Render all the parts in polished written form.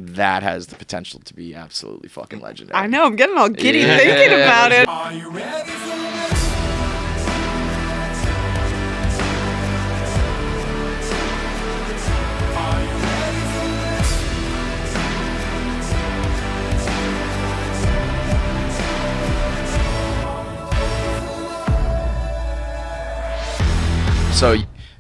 that has the potential to be absolutely fucking legendary. I know. I'm getting all giddy thinking about it. Are you ready for So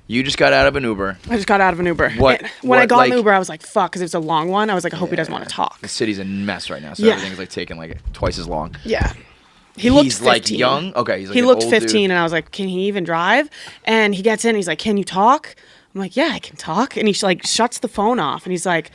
you just got out of an Uber. I just got out of an Uber. What- When I what, got like- an Uber, I was like, fuck, because it's a long one. I was like, I hope he doesn't want to talk. The city's a mess right now, so Yeah. everything's like taking like twice as long. Yeah. He looked He's 15. like young. Okay, he's like he an looked old 15, dude. and I was like, can he even drive? And he gets in, he's like, can you talk? I'm like, yeah, I can talk. And he like shuts the phone off, and he's like,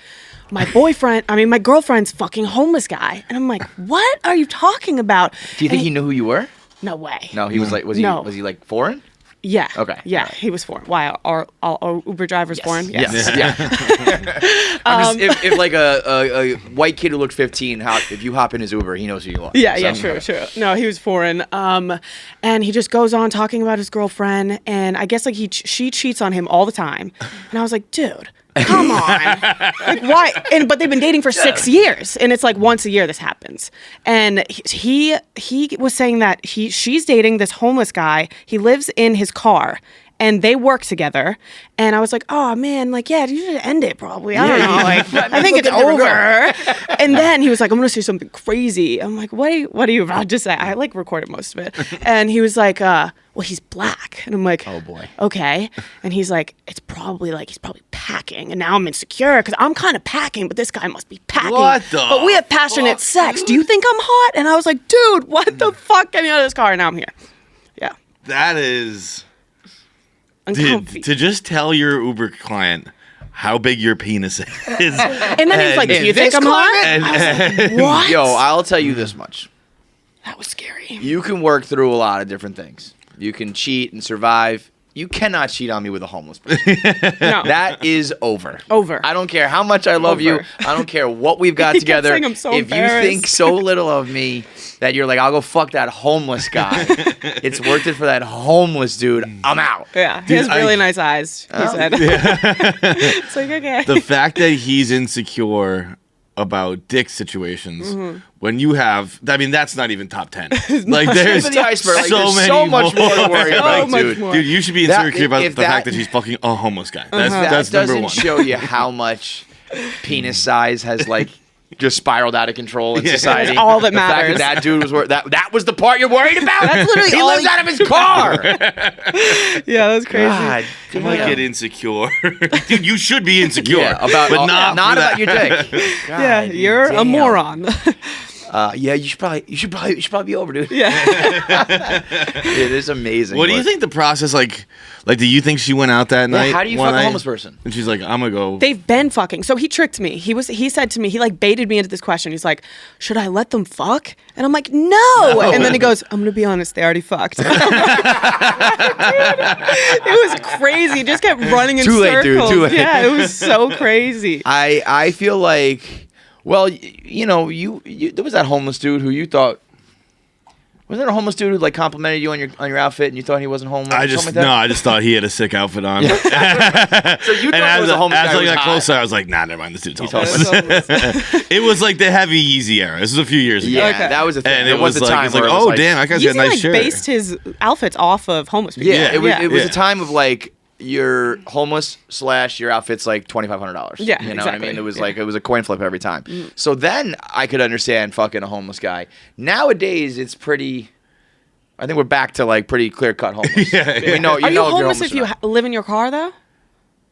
my girlfriend's fucking homeless guy. And I'm like, what are you talking about? Do you think he knew who you were? No way. No, he was like, was he like foreign? Yeah. Okay. Yeah, All right. he was foreign. Why? Are all Uber drivers foreign? Yes. Yeah. I'm just, if like a white kid who looked 15, if you hop in his Uber, he knows who you are. Yeah, So- true. No, he was foreign. And he just goes on talking about his girlfriend, and I guess like she cheats on him all the time. And I was like, dude, come on, like why? But they've been dating for 6 years, and it's like once a year this happens. And he was saying that she's dating this homeless guy. He lives in his car. And they work together, and I was like, "Oh man, like yeah, you should end it probably. I don't know, like I think it's over." And then he was like, "I'm gonna say something crazy." I'm like, "What are you about to say?" I like recorded most of it, and he was like, "Well, he's black," and I'm like, Oh boy. okay." And he's like, "It's probably like he's probably packing," and now I'm insecure because I'm kind of packing, but this guy must be packing. What the But we have passionate sex. Do you think I'm hot? And I was like, "Dude, what the fuck? Get me out of this car!" And now I'm here. Yeah, That is... uncomfy. To just tell your Uber client how big your penis is. And then he's like, "Do you this think I'm hot?" climate? I was like, what? Yo, I'll tell you this much. That was scary. You can work through a lot of different things. You can cheat and survive. You cannot cheat on me with a homeless person. No. That is over. Over. I don't care how much I love you. Over. I don't care what we've got He kept together. saying I'm so if you embarrassed. think so little of me that you're like, I'll go fuck that homeless guy. It's worth it for that homeless dude. I'm out. Yeah, he has Dude, really nice eyes, he said. It's like, okay. The fact that he's insecure about dick situations when you have, I mean, that's not even top 10. Like, there's Tip of the iceberg. Like, so there's many so much more to worry So about, much dude. more. Dude, you should be That- insecure about the if that- fact that he's fucking a homeless guy. That That's number doesn't one. show you how much penis size has like just spiraled out of control in Yeah. society. That's all that the fact matters. that dude was that was the part you're worried about. That's literally he all lives he- out of his car. Yeah, that was crazy. God, I might get insecure. Dude, you should be insecure. Yeah, about but not for about that. your dick. Yeah, God you're a damn. moron. Yeah, you should probably be over, dude. Yeah. It is amazing. What do you but- think the process like? Like, do you think she went out that night? How do you one fuck a night, homeless person? And she's like, I'm gonna go. They've been fucking. So he tricked me. He said to me, he like baited me into this question. He's like, should I let them fuck? And I'm like, no. And then he goes, I'm going to be honest, they already fucked. Dude, it was crazy. It just kept running in Too late, dude, circles. too late. Yeah, it was so crazy. I feel like, well, you know, you there was that homeless dude who you thought. Was there a homeless dude who like complimented you on your outfit and you thought he wasn't homeless? I or just something like no, I just thought he had a sick outfit on. So you thought And it was a homeless guy as who I was got hot. closer, I was like, nah, never mind. This dude's homeless. Homeless. It was like the heavy Yeezy era. This was a few years ago. Yeah, Okay. that was a thing. And There it was a like, time it's like, where it was oh like, damn, that guy's Yeezy got a nice like shirt. based his outfits off of homeless people. Yeah, it was Yeah. a time of like your homeless / your outfit's like $2,500. Yeah, you know what I exactly. mean. It was Yeah. like it was a coin flip every time. So then I could understand fucking a homeless guy. Nowadays it's pretty. I think we're back to like pretty clear cut homeless. Yeah. We know, Are you know homeless you're if you or not. live in your car though?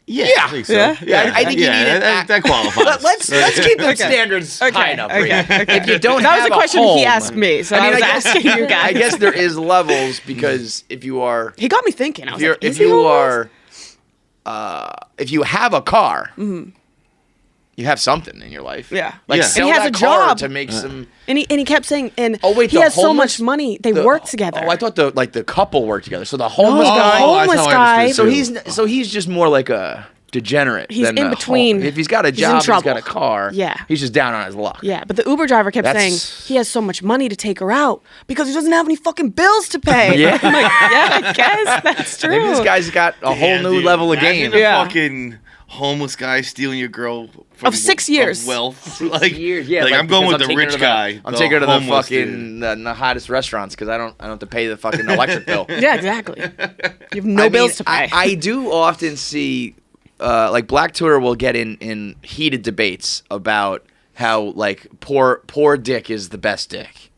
Yeah, Yeah. I think so. Yeah? Yeah, I think you need it. that qualifies. Let's keep the Okay. standards high enough. Okay. Rhea. Okay. If you don't That was have a question home, he asked me, so I was guess- asking you guys. I guess there is levels because if you are, He got me thinking. I was like, if is he you homeless? are, if you have a car, you have something in your life. Yeah. like Yeah. sell And he has that a car job. to make some. And he kept saying, and Oh wait, he the has so homeless- much money. They the- work together. Oh, I thought the couple worked together. So the homeless No, guy. the homeless that's how I guy- understood it, So he's just more like a degenerate. He's than in a between. If he's got a He's in job, he's got trouble. a car. Yeah. he's just down on his luck. Yeah, but the Uber driver kept That's- saying he has so much money to take her out because he doesn't have any fucking bills to pay. Yeah. I'm like, yeah, I guess that's true. Maybe this guy's got a whole Damn, new dude. level of Imagine game. a Yeah. fucking homeless guy stealing your girl from Of 6 years. of wealth. Like, Years, yeah. like I'm going because with the taking her rich to guy. I'm taking her to the homeless fucking the hottest restaurants because I don't have to pay the fucking electric bill. Yeah, exactly. You have no bills to pay. I do often see, like Black Twitter will get in heated debates about how like poor dick is the best dick,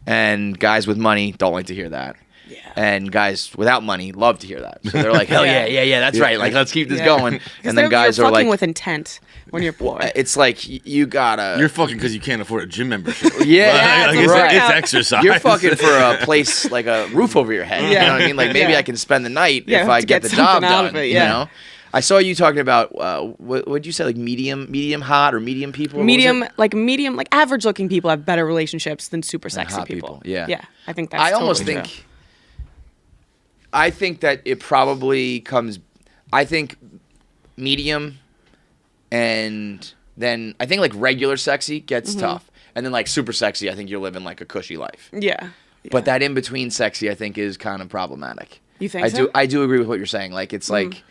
and guys with money don't like to hear that. Yeah. And guys without money love to hear that. So they're like, hell yeah, that's right. Like, let's keep this going. And then guys you're are fucking like, with intent when you're poor. it's like you gotta. You're fucking because you can't afford a gym membership. Yeah, Like, that's right. it's exercise. You're fucking for a place like a roof over your head. You know what I mean? Like maybe I can spend the night if I to get the job something out done. of it, You know. I saw you talking about what'd you say, like medium hot or medium people? What was it? Like average looking people have better relationships than super sexy hot people. Yeah. Yeah. I think that's I almost totally think. true. I think that it probably comes. I think medium, and then I think like regular sexy gets tough, and then like super sexy. I think you're living like a cushy life. Yeah. But that in between sexy, I think, is kind of problematic. You think so? I do agree with what you're saying. Like it's like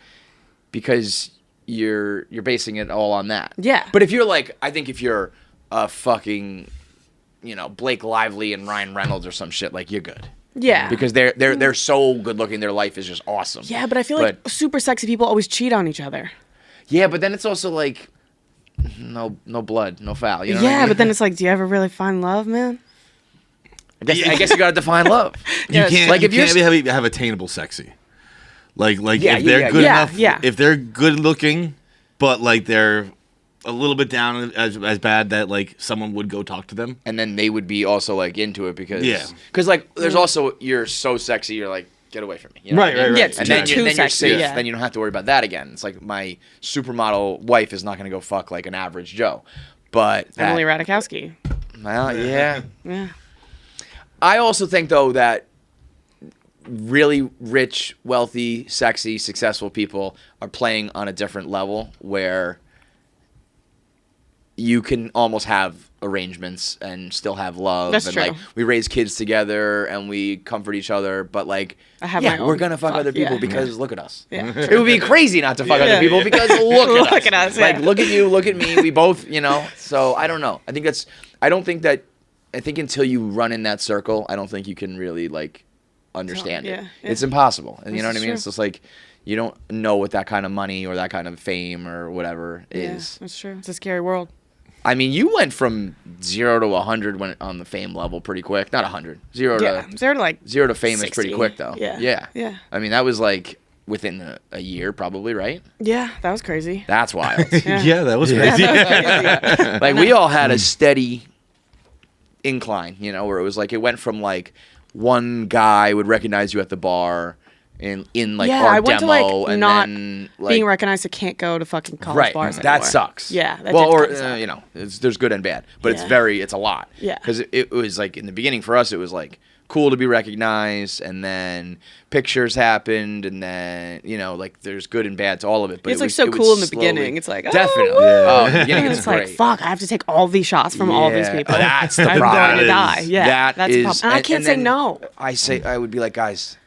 because you're basing it all on that. Yeah. But if you're like, I think if you're a fucking, Blake Lively and Ryan Reynolds or some shit, like you're good. Yeah. Because they're so good looking, their life is just awesome. Yeah, but I feel like super sexy people always cheat on each other. Yeah, but then it's also like no blood, no foul. You know what I mean? But then it's like, do you ever really find love, man? I guess you gotta define love. You can't like if you you're can't have attainable sexy. Like Yeah, if they're yeah, good yeah. enough, Yeah. if they're good looking, but like they're a little bit down as bad that like someone would go talk to them. and then they would be also like into it because Yeah. like there's also you're so sexy, you're like, get away from me. You know Right, what I mean? right, Yeah, right. it's And then too you're, then you're sexy, safe. yeah. Then you don't have to worry about that again. It's like my supermodel wife is not going to go fuck like an average Joe. But Emily Ratajkowski. well, yeah. Yeah. I also think though that really rich, wealthy, sexy, successful people are playing on a different level where you can almost have arrangements and still have love. That's and true. like we raise kids together and we comfort each other, but like I have my we're own gonna fuck other people yeah. because look at us. Yeah. It would be crazy not to fuck Yeah. other people because look at us. Look at us, Like yeah. look at you, look at me. We both, So I don't know. I think until you run in that circle, I don't think you can really like understand it. Yeah. It's impossible. And you know This what I is mean? true. It's just like you don't know what that kind of money or that kind of fame or whatever is. Yeah, that's true. It's a scary world. I mean, you went from 0 to 100 when on the fame level pretty quick. Not 100. 0 Yeah. to Zero to like 0 to fame is 60. pretty quick though. Yeah. Yeah. Yeah. I mean, that was like within a year probably, right? Yeah, that was crazy. That's wild. Yeah, that was crazy. Like we all had a steady incline, where it was like it went from like one guy would recognize you at the bar in like Yeah, our I went demo to like and not then like being recognized. I can't go to fucking college right. bars That anymore. sucks. Yeah. That well, did or kinda suck. there's good and bad, but Yeah. it's a lot. Yeah. Because it was like in the beginning for us, it was like cool to be recognized, and then pictures happened, and then like there's good and bad to all of it. But It's it like was, so it was cool in the slowly- beginning. It's like, oh, definitely. woo! Oh, in the beginning And it's it's great. like, fuck, I have to take all these shots from all these Yeah. people. That's the I'm problem. going to die. Yeah, that's the is- problem. And I can't say then no. I would be like, guys,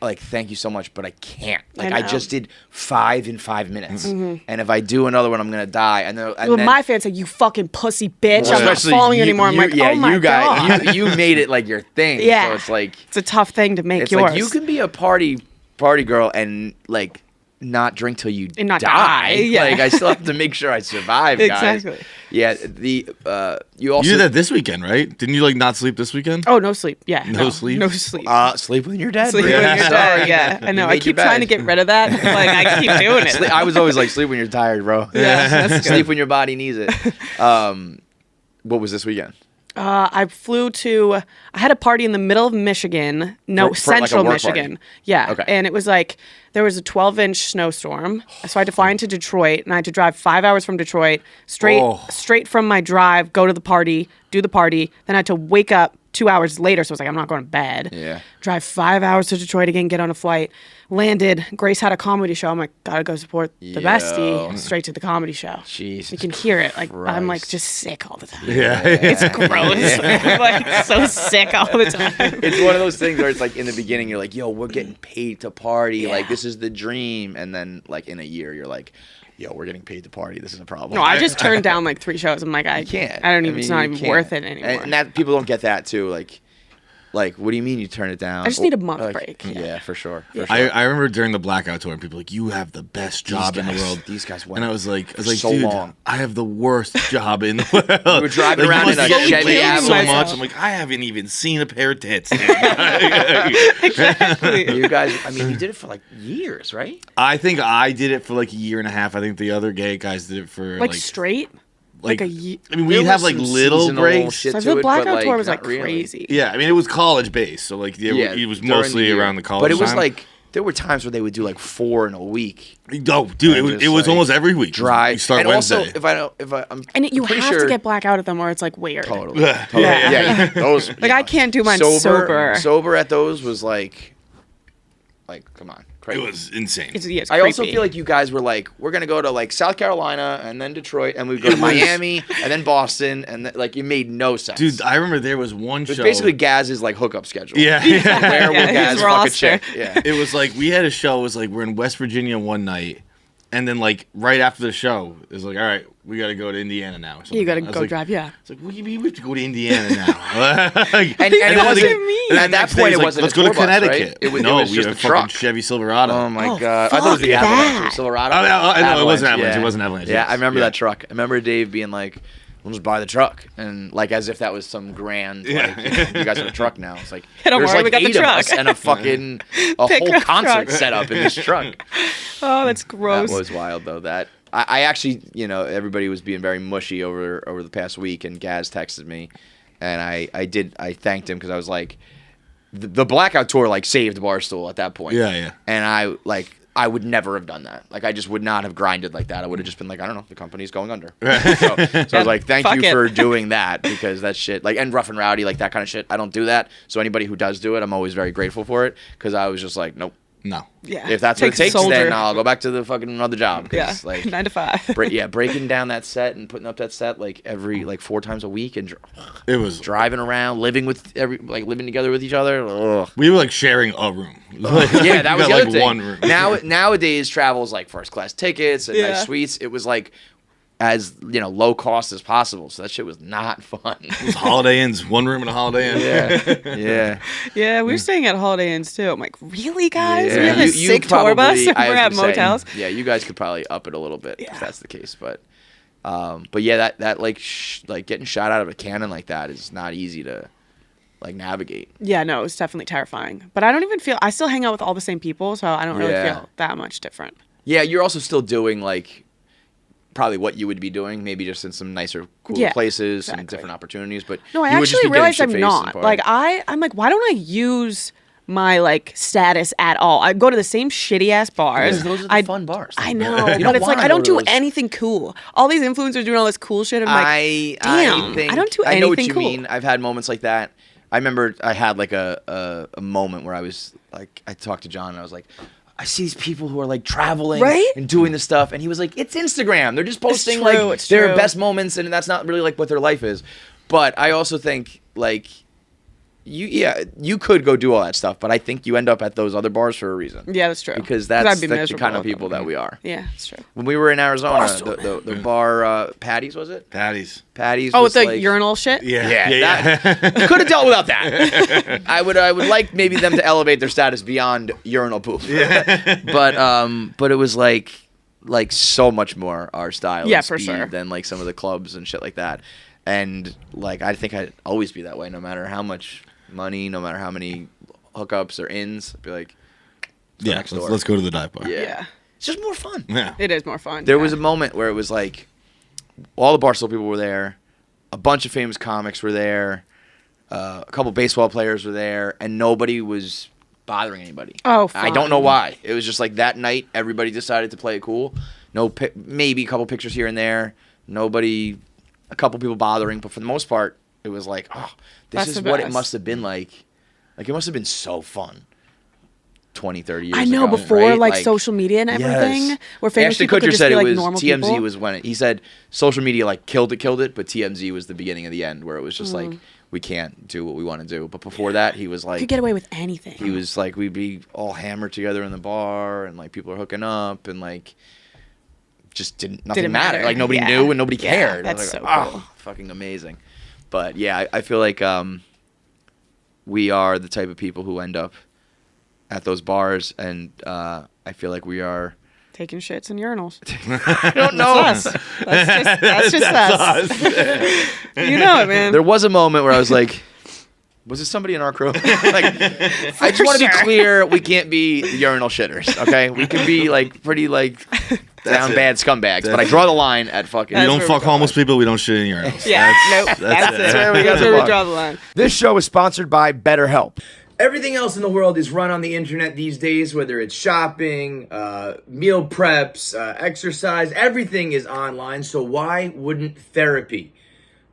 like thank you so much, but I can't. Like I know. just did 5 in 5 minutes, and if I do another one, I'm gonna die. And Well, then my fans say, you fucking pussy bitch. I'm not especially following you you- anymore. I'm you- like, yeah, oh my you guys, God. you made it like your thing. Yeah. So it's like It's a tough thing to make yours. you can be a party girl and like not drink till you And not die, yeah. Like I still have to make sure I survive, guys. Exactly. Yeah. You also You did that this weekend, right? Didn't you like not sleep this weekend? Oh, no sleep. Yeah. No sleep? No sleep. sleep when you're dead. Sleep Brianna. when you're Sorry. dead. Yeah, I know. You I made keep your trying to bed. get rid of that. Like, I keep doing it. I was always like, sleep when you're tired, bro. Yeah, that's good. Sleep when your body needs it. What was this weekend? I flew to. I had a party in the middle of Michigan. No, For like a central work Michigan. party? Yeah. Okay. And it was like there was a 12-inch snowstorm, so I had to fly into Detroit, and I had to drive 5 hours from Detroit, straight from my drive, go to the party, do the party. Then I had to wake up 2 hours later, so I was like, I'm not going to bed. Yeah. Drive 5 hours to Detroit again, get on a flight. Landed. Grace had a comedy show. I'm like, gotta go support the Yo. bestie. Straight to the comedy show. Jesus You can hear it. Like I'm like Christ. just sick all the time. Yeah. It's gross. Like so sick all the time. It's one of those things where it's like in the beginning you're like, yo, we're getting paid to party. Yeah. Like this is the dream. And then like in a year you're like, yo, we're getting paid to party. This is a problem. No, I just turned down like 3 shows. I'm like, I can't. I don't even. mean, It's not you even can't. worth it anymore. And that people don't get that too. Like, what do you mean you turn it down? I just need a month Like, break. Yeah, for sure. For sure. I remember during the blackout tour, people were like, you have the best job in the guys- world. these guys went And I was like, so dude, long. I have the worst job in the world. We were driving Like, around you in must a be getting Chevy paid so Avalanche. much. I'm like, I haven't even seen a pair of tits. Exactly. You guys, I mean, you did it for like years, right? I think I did it for like a year and a half. I think the other gay guys did it for like straight. Like a year. I mean, There we'd have was like some little seasonal breaks. shit So to the it, blackout but, tour was not like really. crazy. Yeah, I mean, it was college based, so like it was during mostly the year. around the college. But it was time. like there were times where they would do like 4 in a week. oh, dude, and it just, was like, almost every week. Dry. You start and Wednesday. also, I'm And you pretty have sure, to get blackout at them, or it's like weird. totally. Yeah. Totally. Yeah. Yeah. Those. Like I can't do mine sober. Sober at those was like, come on, crazy. It was insane. It's I also creepy. feel like you guys were like, we're gonna go to like South Carolina and then Detroit, and we'd go to Miami and then Boston, and like it made no sense. Dude, I remember there was one it was show. basically Gaz's like hookup schedule. yeah. Where will Yeah, Gaz his fuck a roster. chick? Yeah. It was like we had a show. It was like we're in West Virginia one night, and then like right after the show, it was like, all right, we got to go to Indiana now. or something. You got to I was go like, drive. Yeah. It's like, what do you mean we have to go to Indiana now? Like, And then it I wasn't. think- mean? and At then that next day point, it's it like, wasn't. let's a go to tour bus, right? Connecticut. It was we just had a fucking truck. Chevy Silverado. Oh my Oh, god! I thought it was the fuck Avalanche. that. Silverado. I know it wasn't Avalanche. yeah. It wasn't Avalanche. Yeah, yes. I remember Yeah. that truck. I remember Dave being like, "We'll just buy the truck," and like as if that was some grand. Like, you guys have a truck now. It's like Don't there's worry, like we got the 8 of truck. us and a fucking whole Pickup concert truck. set up in this truck. Oh, that's gross. That was wild though. That I actually, everybody was being very mushy over the past week, and Gaz texted me, and I thanked him because I was like, the blackout tour like saved Barstool at that point. Yeah. And I would never have done that. Like I just would not have grinded like that. I would have just been like, I don't know, the company's going under. So I was like, thank Fuck you it. for doing that, because that shit, like, and rough and rowdy, like that kind of shit, I don't do that. So anybody who does do it, I'm always very grateful for it, because I was just like, nope. No. Yeah. If that's what it Takes a takes, then soldier. I'll go back to the fucking another job. 'Cause, Yeah. like 9 to 5. breaking down that set and putting up that set like every 4 times a week, and It was. driving around, living together with each other. Ugh. We were like sharing a room. Yeah, that was We the got, other thing. one room. Nowadays, travel is like first class tickets and Yeah. nice suites. It was like as low cost as possible. So that shit was not fun. It was Holiday Inns, one room in a Holiday Inn. Yeah. Yeah, we were staying at Holiday Inns too. I'm like, really, guys? Yeah. We have a sick tour bus. I We're was at gonna say, motels. Yeah, you guys could probably up it a little bit Yeah. if that's the case. But yeah, that like getting shot out of a cannon like that is not easy to like navigate. Yeah, no, it was definitely terrifying. But I don't even feel. I still hang out with all the same people, so I don't really Yeah. feel that much different. Yeah, you're also still doing like probably what you would be doing, maybe just in some nicer, cooler Yeah, places and exactly. different opportunities. But No, I you would just actually be getting realized I'm shit-faced not. and Like partying. I'm like, why don't I use my like status at all? I go to the same shitty ass bars. Because those are the fun bars. I know, You but don't it's like wanna I don't go to do those. anything cool. All these influencers doing all this cool shit. I'm like, damn, I don't do I know what anything you cool. mean. I've had moments like that. I remember I had like a moment where I was like, I talked to John and I was like, I see these people who are like traveling Right? and doing this stuff, and he was like, it's Instagram. They're just posting true, like it's their true. best moments, and that's not really like what their life is. But I also think like you could go do all that stuff, but I think you end up at those other bars for a reason. Yeah, that's true. Because I'd that's be the miserable kind of if I people were. that we are. Yeah, that's true. When we were in Arizona, Barstool, the bar Patty's, was it? Patties. Patty's. Oh, was with the like, urinal shit. Yeah, could have dealt without that. I would like maybe them to elevate their status beyond urinal poop. But it was like so much more our style. Yeah, and for speed sure. Than like some of the clubs and shit like that. And like I think I'd always be that way, no matter how much money, no matter how many hookups or ins. I'd be like, Yeah, next door. let's go to the dive bar. Yeah. Yeah. It's just more fun. Yeah. It is more fun. There yeah. was a moment where it was like all the Barstool people were there, a bunch of famous comics were there, a couple baseball players were there, and nobody was bothering anybody. Oh, I don't fun. know why. It was just like that night, everybody decided to play it cool. Maybe a couple pictures here and there. Nobody, a couple people bothering, but for the most part, it was like, oh, this That's is the what it best. must have been like. Like, it must have been so fun 20, 30 years I know, ago, before right? like social media and everything, where famous Ashton people Kutcher could just said be it like was normal TMZ people. was when he said social media like killed it, but TMZ was the beginning of the end, where it was just like we can't do what we want to do. But before that, he was You like could get away with anything. he was like we'd be all hammered together in the bar, and like people are hooking up, and like just nothing Didn't mattered. matter. Like nobody Yeah. knew and nobody Yeah, cared. that's I was so like, cool. fucking amazing. But yeah, I feel like we are the type of people who end up at those bars, and I feel like we are. Taking shits in urinals. I don't know. That's us. That's just us. You know it, man. There was a moment where I was like, was it somebody in our crew? Like, I just want to be clear, we can't be urinal shitters, okay? We can be like pretty like down bad scumbags, but I draw the line at fucking. We don't fuck homeless people. We don't shit in urinals. Yeah, nope. That's where we That's where we draw the line. This show is sponsored by Betterhelp. Everything else in the world is run on the internet these days, whether it's shopping, meal preps, exercise, everything is online, so why wouldn't therapy?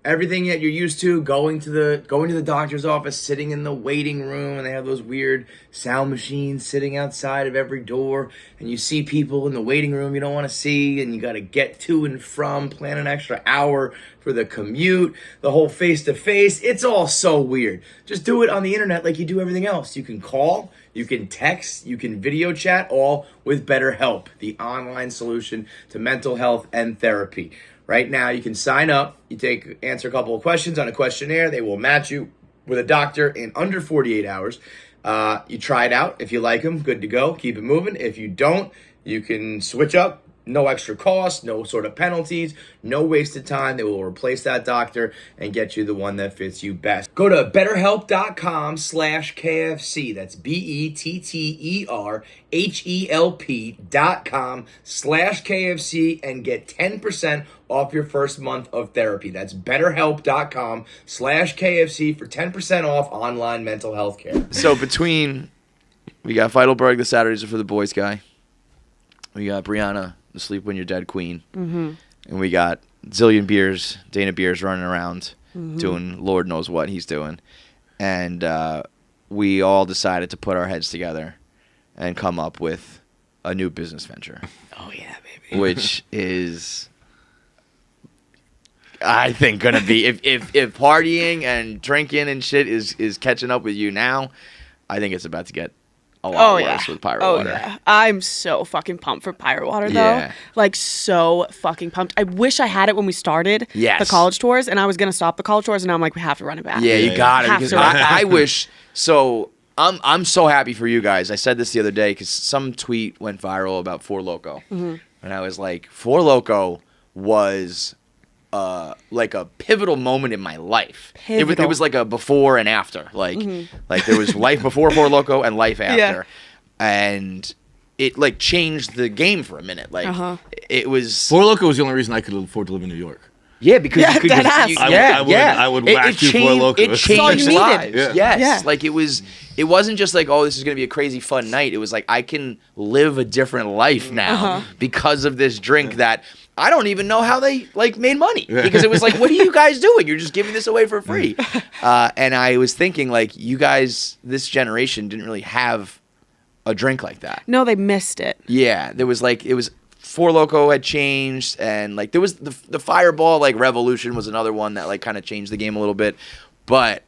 Everything that you're used to, going to the doctor's office, sitting in the waiting room, and they have those weird sound machines sitting outside of every door, and you see people in the waiting room you don't want to see, and you got to get to and from, plan an extra hour for the commute, the whole face-to-face. It's all so weird. Just do it on the internet like you do everything else. You can call, you can text, you can video chat, all with BetterHelp, the online solution to mental health and therapy. Right now, you can sign up. You answer a couple of questions on a questionnaire. They will match you with a doctor in under 48 hours. You try it out. If you like them, good to go. Keep it moving. If you don't, you can switch up. No extra cost, no sort of penalties, no wasted time. They will replace that doctor and get you the one that fits you best. Go to betterhelp.com/KFC. That's BetterHelp.com/KFC and get 10% off your first month of therapy. That's betterhelp.com/KFC for 10% off online mental health care. So we got Heidelberg, the Saturdays are for the boys guy. We got Brianna, the Sleep When You're Dead queen. Mm-hmm. And we got Zillion Beers, Dana Beers running around doing Lord knows what he's doing. And we all decided to put our heads together and come up with a new business venture. Oh, yeah, baby. Which is, I think, going to be, if partying and drinking and shit is catching up with you now, I think it's about to get a lot worse with pirate water. Yeah. I'm so fucking pumped for pirate water, though. Yeah. Like, so fucking pumped. I wish I had it when we started the college tours, and I was going to stop the college tours, and now I'm like, we have to run it back. Yeah, you got it. Have Because to run it back. I wish, so I'm so happy for you guys. I said this the other day because some tweet went viral about Four Loko. Mm-hmm. And I was like, Four Loko was like a pivotal moment in my life. It was like a before and after. Like there was life before Four Loko and life after. Yeah. And it like changed the game for a minute. Like it was Four Loko was the only reason I could afford to live in New York. Yeah, because you could I would whack you Four Loko. It changed lives. Yeah. Yes. Yeah. Like it wasn't just like, oh, this is gonna be a crazy fun night. It was like I can live a different life now because of this drink that I don't even know how they like made money, because it was like, what are you guys doing? You're just giving this away for free. And I was thinking, like, you guys, this generation didn't really have a drink like that. No, they missed it. Yeah, there was like, it was Four Loko had changed, and like there was the Fireball like revolution was another one that like kind of changed the game a little bit, but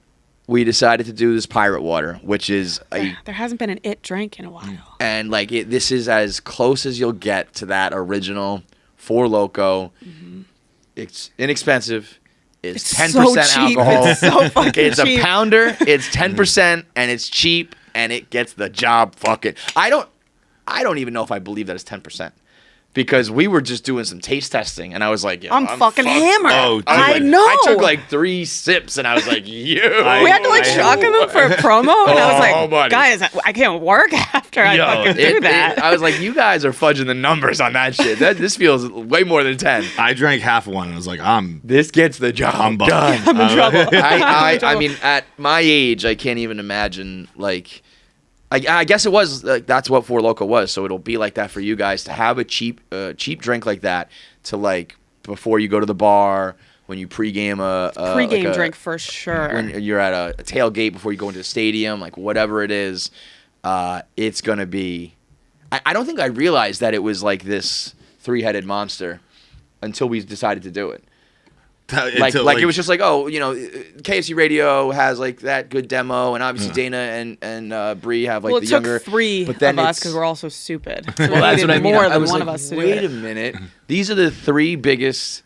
we decided to do this pirate water, which is there hasn't been an it drink in a while, and like this is as close as you'll get to that original Four Loko. Mm-hmm. It's inexpensive. It's 10% so cheap. alcohol. It's so fucking It's cheap. a pounder. It's 10%, and it's cheap, and it gets the job fucking. I don't even know if I believe that it's 10%. Because we were just doing some taste testing, and I was like, I'm fucking hammered. Oh, I know. I took like 3 sips, and I was like, we had to like shock them for a promo, and I was like, buddy. guys, I can't work after I fucking do that. I was like, you guys are fudging the numbers on that shit. This feels way more than 10. I drank half one, and I was like, This gets the job done. I'm in trouble. I mean, at my age, I can't even imagine, like, I guess it was like that's what Four Loko was. So it'll be like that for you guys to have a cheap drink like that to like before you go to the bar, when you pregame pregame drink for sure. When you're at a tailgate before you go into the stadium, like whatever it is, it's gonna be. I don't think I realized that it was like this 3-headed monster until we decided to do it. Like it was just like, oh, KFC Radio has like that good demo, and obviously Dana and Bree have like the younger. It took three but then of us because we're all so stupid. So well, that's what I mean. More I than was one like, of us to do wait it. a minute, these are the three biggest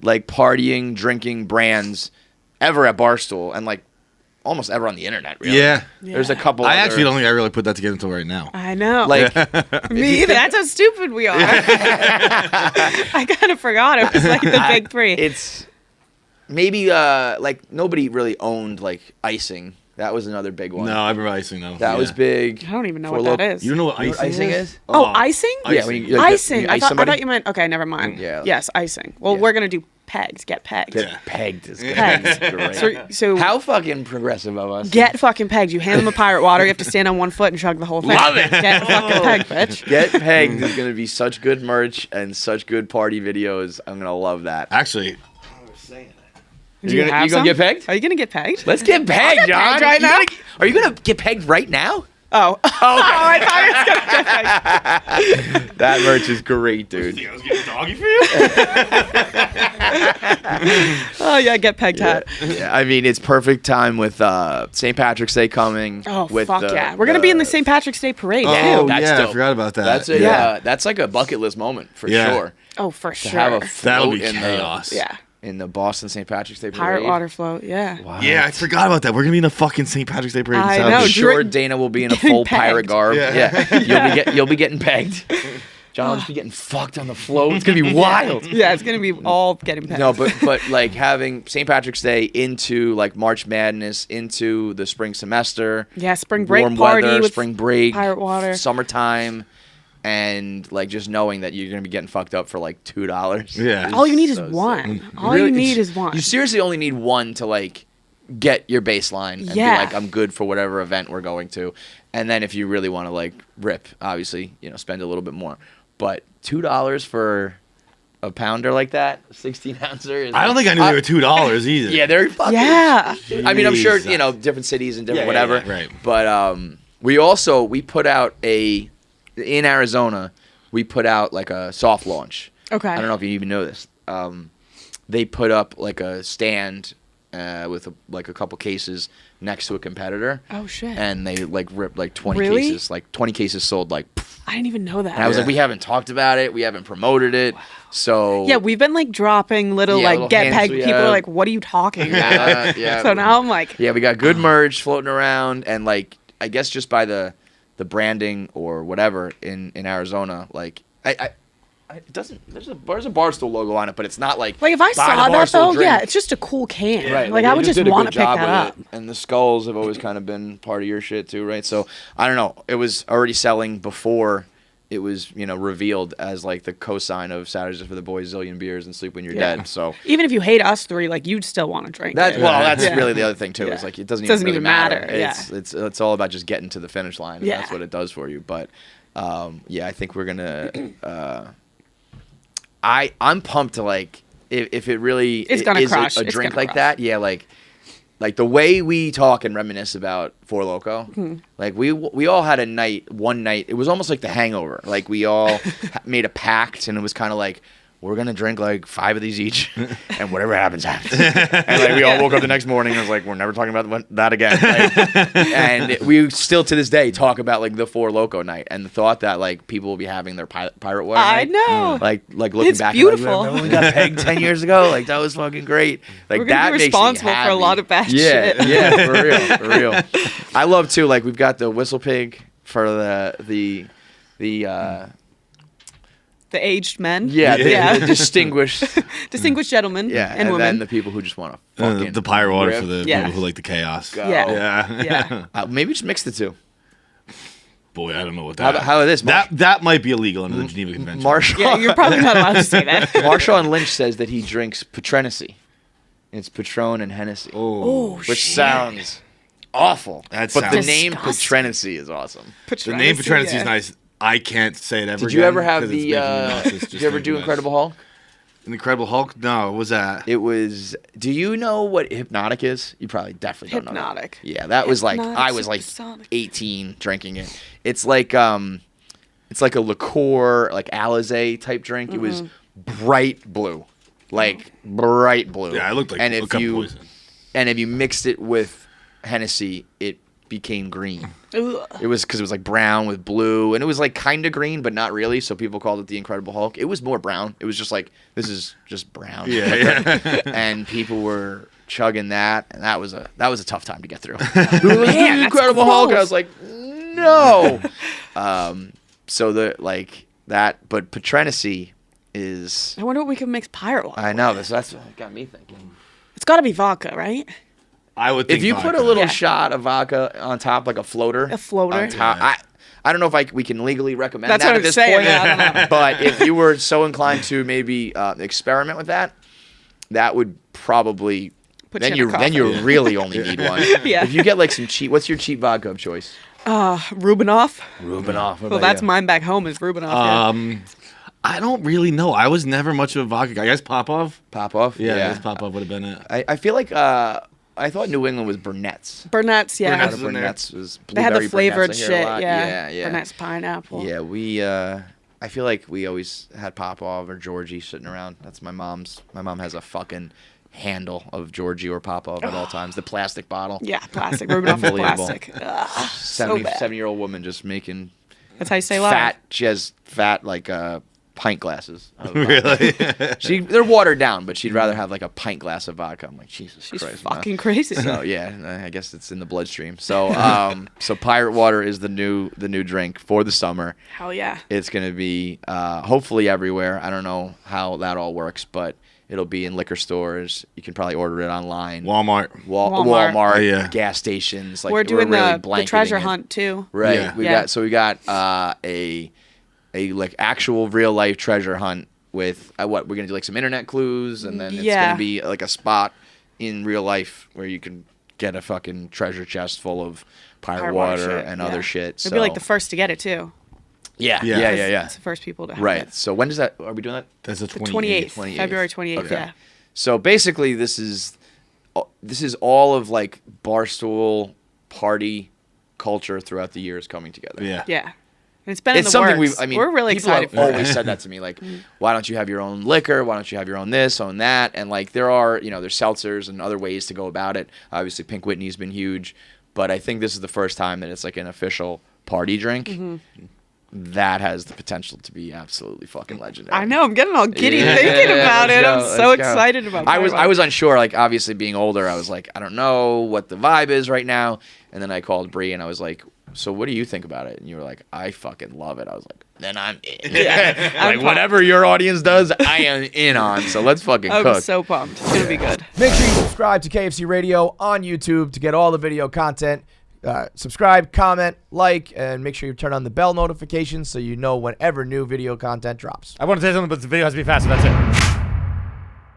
like partying, drinking brands ever at Barstool, and like almost ever on the internet. Really. Yeah. There's a couple. I actually don't think I really put that together until right now. I know. Like me either. That's how stupid we are. I kind of forgot it was like the big three. It's maybe like nobody really owned like icing. That was another big one. No, I remember icing though. That was big. I don't even know For what that is. You don't know what You know what icing is? Oh, icing? Yeah, when you, like, Icing. you I ice thought somebody. you meant. Okay, never mind. Yeah. Yes, icing. Well, Yeah. we're gonna do pegged. Get pegged. Get pegged is good. Pegged. Great. So How fucking progressive of us. get fucking pegged. You hand them a pirate water. You have to stand on one foot and chug the whole thing. Love it. Get fucking pegged, bitch. Get pegged is gonna be such good merch and such good party videos. I'm gonna love that. Actually, Do you You gonna get pegged? Are you gonna get pegged? Let's get pegged, get John. pegged right You now. Are you gonna get pegged right now? Oh. I thought you was gonna get pegged. That merch is great, dude. I was getting doggy for you. Oh yeah, get pegged hat. Yeah, I mean, it's perfect time with St. Patrick's Day coming. Oh with fuck yeah, we're gonna be in the St. Patrick's Day parade. Yeah. Oh that's yeah, dope. I forgot about that. That's a Yeah. that's like a bucket list moment for Yeah. sure. Oh, for To sure. have a That'll float be in chaos. Yeah. in the Boston St. Patrick's Day Pirate parade. water float. Yeah. Wow. Yeah, I forgot about that. We're gonna be in a fucking St. Patrick's Day parade. in I South know. I'm Beach. sure Dana will be in a Getting full pegged. pirate garb. Yeah. Yeah, you'll be getting pegged. John will just be getting fucked on the float. It's gonna be wild. Yeah, it's gonna be all getting pegged. No, but like having St. Patrick's Day into like March Madness, into the spring semester, yeah, spring break warm party weather, with spring break, pirate water. summertime, and like just knowing that you're gonna be getting fucked up for like $2. Yeah. All you need is so one. sick. All Really, you need is one. You seriously only need one to like get your baseline and Yeah. be like, I'm good for whatever event we're going to. And then if you really want to like rip, obviously, spend a little bit more. But $2 for a pounder like that, 16 ouncer. I don't think I knew they were $2 either. Yeah, they're fucking. Yeah. I mean, I'm sure Jesus. different cities and different Yeah, whatever. yeah, right. But we put out in Arizona, we put out like a soft launch. Okay. I don't know if you even know this. They put up like a stand with a couple cases next to a competitor. Oh shit. And they like ripped like 20 Really? cases. Like 20 cases sold like. I didn't even know that. And I was like, Yeah. we haven't talked about it. We haven't promoted it. So yeah, we've been like dropping little Yeah, like little get hints pegged. we People have. are like, "What are you talking about?" yeah. So now I'm like, Yeah, we got good merch floating around, and like I guess just by the branding or whatever in Arizona, like it doesn't. There's a Barstool logo on it, but it's not like if I buy saw the that Barstool though, drink. yeah, it's just a cool can. Right, Like they I would just did a want to good pick job that with up. it. And the skulls have always kind of been part of your shit too, right? So I don't know. It was already selling before it was revealed as like the cosign of Saturdays for the Boys, Zillion Beers, and Sleep When You're Yeah. Dead. So Even if you hate us three, like you'd still want to drink that's it. that's Yeah. really the other thing too. Yeah. Is like it doesn't Doesn't really even matter. matter, yeah. It's all about just getting to the finish line. And Yeah. That's what it does for you. But I think we're gonna. I'm pumped to like if it really It's gonna is crush. a It's drink gonna like crush. that. Yeah, like the way we talk and reminisce about Four Loko. Mm-hmm. Like we all had one night. It was almost like The Hangover. Like we all made a pact, and it was kind of like. We're gonna drink like 5 of these each, and whatever happens, happens. And like we all woke up the next morning and was like, we're never talking about that again. Like, and we still to this day talk about like the Four Loko night and the thought that like people will be having their pirate water. I night. know. Like looking It's back, beautiful. Like, remember when we got pegged 10 years ago? Like that was fucking great. Like We're gonna that be makes me responsible for a happy. lot of bad yeah, shit. Yeah, for real. I love too. Like we've got the whistle pig for the The aged men. the distinguished. Distinguished gentlemen Yeah, and and women. then the people who just want to fucking the pirate water rip. for the Yeah. people who like the chaos. Go. Yeah. Yeah. Yeah. Maybe just mix the two. Boy, I don't know what How that. about this? that might be illegal under the Geneva Convention. Marshall, Yeah, you're probably not allowed to say that. Marshawn Lynch says that he drinks Patrenacy. It's Patron and Hennessy, Oh, which shit. sounds awful. That but the sounds name disgusting. Patrenacy is awesome. The name Patrenacy yeah. is nice. I can't say it ever. Did you ever have 'cause the? it's making me nauseous just Did you ever thinking do about it. Incredible Hulk? An Incredible Hulk? No, what was that? It was. Do you know what Hypnotic is? You probably definitely don't know. that. Hypnotic. Yeah, that was like Hypnotic I was like Supersonic. 18 drinking it. It's like a liqueur, like Alizé type drink. It was bright blue. like bright blue. Yeah, I looked like and look up poison. And if you mixed it with Hennessy, it became green. Ugh. It was because it was like brown with blue, and it was like kind of green, but not really. So people called it the Incredible Hulk. It was more brown. It was just like, this is just brown. Yeah. And people were chugging that, and that was a tough time to get through. Man, that's Incredible Hulk. And I gross. was like, no. So the like that, but Patrenacy is. I wonder what we can mix pirate water. I know that's what got me thinking. It's got to be vodka, right? I would think If you vodka. put a little Yeah. shot of vodka on top, like a floater. A floater. On top, Yeah. I don't know if we can legally recommend That's that what at I'm this saying. point. Yeah, I don't know. But if you were so inclined to maybe experiment with that, that would probably Put then you in a then you coffin. really only need one. Yeah. If you get like some cheap, what's your cheap vodka of choice? Rubinoff. Rubinoff. Well, that's mine back home is Rubinoff. Yeah. I don't really know. I was never much of a vodka guy. I guess Popov. Pop-Off. Yeah, I guess Popov would have been it. I feel like I thought New England was Burnett's. Burnett's, yeah. Burnett's in there. Burnett's was They had the blueberry flavored Burnett's, I hear a shit, lot. yeah. Yeah. Burnett's pineapple. Yeah, we. I feel like we always had Popov or Georgie sitting around. That's my mom's. My mom has a fucking handle of Georgie or Popov at all times. The plastic bottle. Yeah, plastic. Rubinoff is Unbelievable. plastic. Ugh, so bad. 70-year-old woman just making That's how you say live. fat like pint glasses. of vodka. Really? They're watered down, but she'd rather have like a pint glass of vodka. I'm like, Jesus She's Christ. man. fucking crazy. So yeah, I guess it's in the bloodstream. So so pirate water is the new drink for the summer. Hell yeah. It's gonna be hopefully everywhere. I don't know how that all works, but it'll be in liquor stores. You can probably order it online. Walmart. Walmart, Oh, yeah. gas stations. Like We're doing really the blanketing treasure it. hunt too. Right. Yeah. We got a like actual real life treasure hunt with what we're gonna do, like some internet clues, and then it's Yeah. gonna be like a spot in real life where you can get a fucking treasure chest full of pirate water shit, and yeah. other shit. It'd be like the first to get it too. yeah. It's the first people to have Right. it. So when does that? Are we doing that? That's the The 28th. 28th. February 28th, Okay. yeah. So basically, this is all of like Barstool party culture throughout the years coming together. Yeah. Yeah. And it's been in It's the something works. We're really people excited have for always it. said that to me, like, why don't you have your own liquor? Why don't you have your own this, own that? And like, there are, there's seltzers and other ways to go about it. Obviously, Pink Whitney's been huge, but I think this is the first time that it's like an official party drink. Mm-hmm. That has the potential to be absolutely fucking legendary. I know. I'm getting all giddy Yeah, thinking about let's it. go, I'm let's so go. excited about it. I was unsure, like obviously being older, I was like, I don't know what the vibe is right now. And then I called Bree and I was like, so what do you think about it? And you were like, I fucking love it. I was like, then I'm in. Yeah, I'm like whatever your audience does, I am in on. So let's fucking I'm cook. so pumped. It's gonna be good. Make sure you subscribe to KFC Radio on YouTube to get all the video content. Subscribe, comment, like, and make sure you turn on the bell notifications so you know whenever new video content drops. I want to say something, but the video has to be fast, so that's it.